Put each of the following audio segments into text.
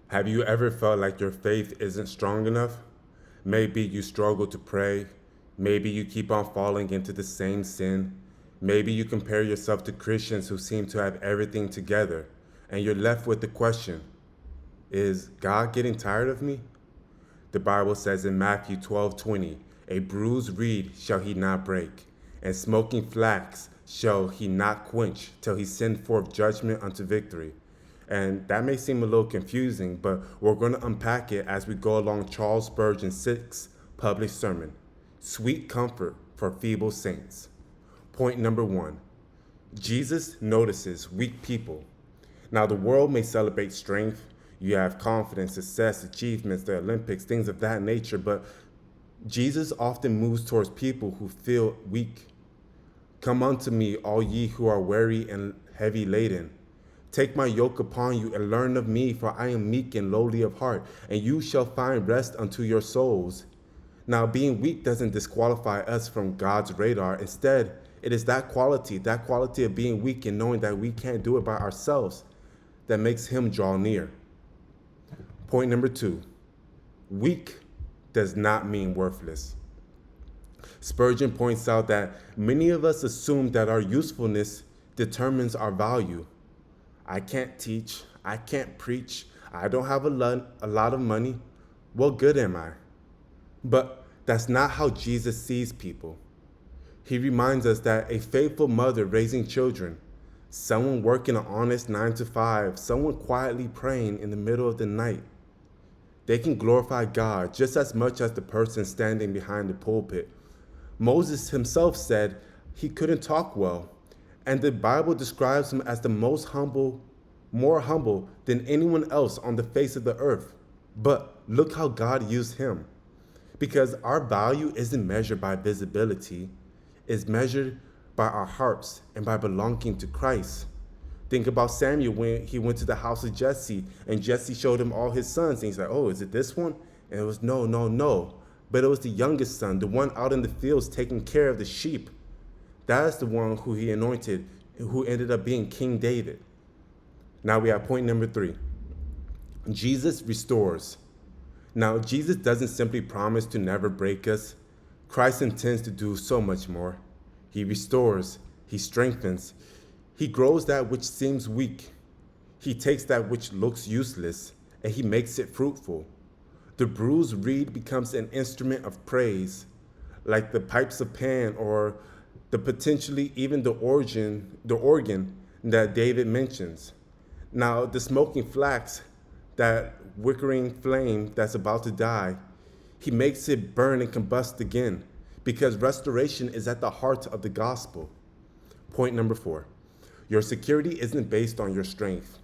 Have you ever felt like your faith isn't strong enough? Maybe you struggle to pray. Maybe you keep on falling into the same sin. Maybe you compare yourself to Christians who seem to have everything together, and you're left with the question, is God getting tired of me? The Bible says in Matthew 12:20, a bruised reed shall he not break, and smoking flax shall he not quench till he send forth judgment unto victory. And that may seem a little confusing, but we're going to unpack it as we go along Charles Spurgeon's sixth published sermon, Sweet Comfort for Feeble Saints. Point number one, Jesus notices weak people. Now, the world may celebrate strength. You have confidence, success, achievements, the Olympics, things of that nature, but Jesus often moves towards people who feel weak. Come unto me, all ye who are weary and heavy laden. Take my yoke upon you and learn of me, for I am meek and lowly of heart, and you shall find rest unto your souls. Now, being weak doesn't disqualify us from God's radar. Instead, it is that quality of being weak and knowing that we can't do it by ourselves, that makes him draw near. Point number two, weak does not mean worthless. Spurgeon points out that many of us assume that our usefulness determines our value. I can't teach, I can't preach, I don't have a lot of money. What good am I? But that's not how Jesus sees people. He reminds us that a faithful mother raising children, someone working an honest 9 to 5, someone quietly praying in the middle of the night, they can glorify God just as much as the person standing behind the pulpit. Moses himself said he couldn't talk well, and the Bible describes him as the more humble than anyone else on the face of the earth. But look how God used him. Because our value isn't measured by visibility, it's measured by our hearts and by belonging to Christ. Think about Samuel when he went to the house of Jesse and Jesse showed him all his sons. And he's like, oh, is it this one? And it was no. But it was the youngest son, the one out in the fields taking care of the sheep. That is the one who he anointed, who ended up being King David. Now we have point number three. Jesus restores. Now, Jesus doesn't simply promise to never break us. Christ intends to do so much more. He restores, he strengthens, he grows that which seems weak. He takes that which looks useless and he makes it fruitful. The bruised reed becomes an instrument of praise, like the pipes of Pan or the potentially even the organ that David mentions. Now, the smoking flax, that wickering flame that's about to die, he makes it burn and combust again, because restoration is at the heart of the gospel. Point number four, your security isn't based on your strength.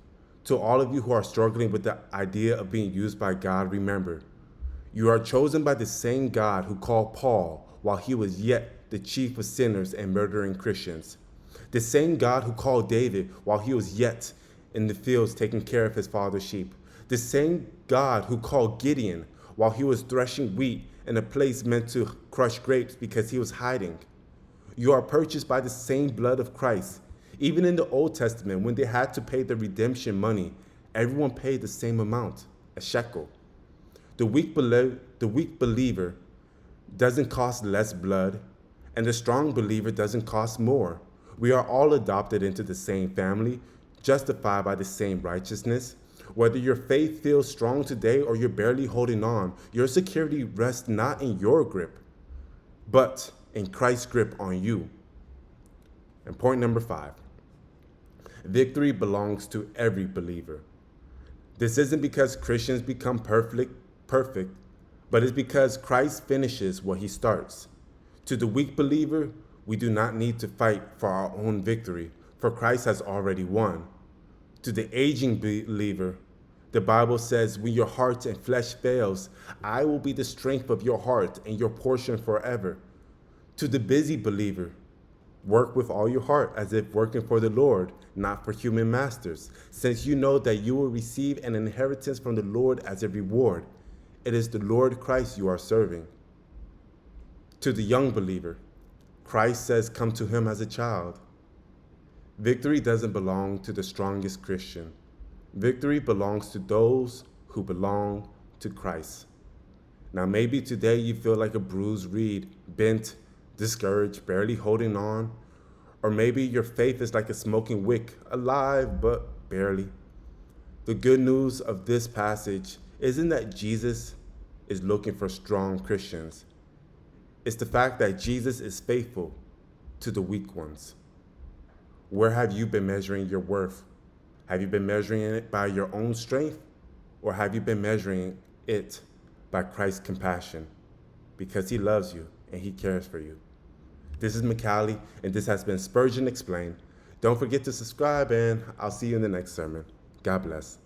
To all of you who are struggling with the idea of being used by God, remember, you are chosen by the same God who called Paul while he was yet the chief of sinners and murdering Christians. The same God who called David while he was yet in the fields taking care of his father's sheep. The same God who called Gideon while he was threshing wheat in a place meant to crush grapes because he was hiding. You are purchased by the same blood of Christ. Even in the Old Testament, when they had to pay the redemption money, everyone paid the same amount, a shekel. The weak believer doesn't cost less blood, and the strong believer doesn't cost more. We are all adopted into the same family, justified by the same righteousness. Whether your faith feels strong today or you're barely holding on, your security rests not in your grip, but in Christ's grip on you. And point number five, victory belongs to every believer. This isn't because Christians become perfect, but it's because Christ finishes what he starts. To the weak believer, we do not need to fight for our own victory, for Christ has already won. To the aging believer, the Bible says, when your heart and flesh fails, I will be the strength of your heart and your portion forever. To the busy believer, work with all your heart as if working for the Lord, not for human masters, since you know that you will receive an inheritance from the Lord as a reward. It is the Lord Christ you are serving. To the young believer, Christ says, come to him as a child. Victory doesn't belong to the strongest Christian. Victory belongs to those who belong to Christ. Now, maybe today you feel like a bruised reed, bent, discouraged, barely holding on. Or maybe your faith is like a smoking wick, alive but barely. The good news of this passage isn't that Jesus is looking for strong Christians. It's the fact that Jesus is faithful to the weak ones. Where have you been measuring your worth? Have you been measuring it by your own strength? Or have you been measuring it by Christ's compassion? Because he loves you and he cares for you. This is Macali, and this has been Spurgeon Explained. Don't forget to subscribe, and I'll see you in the next sermon. God bless.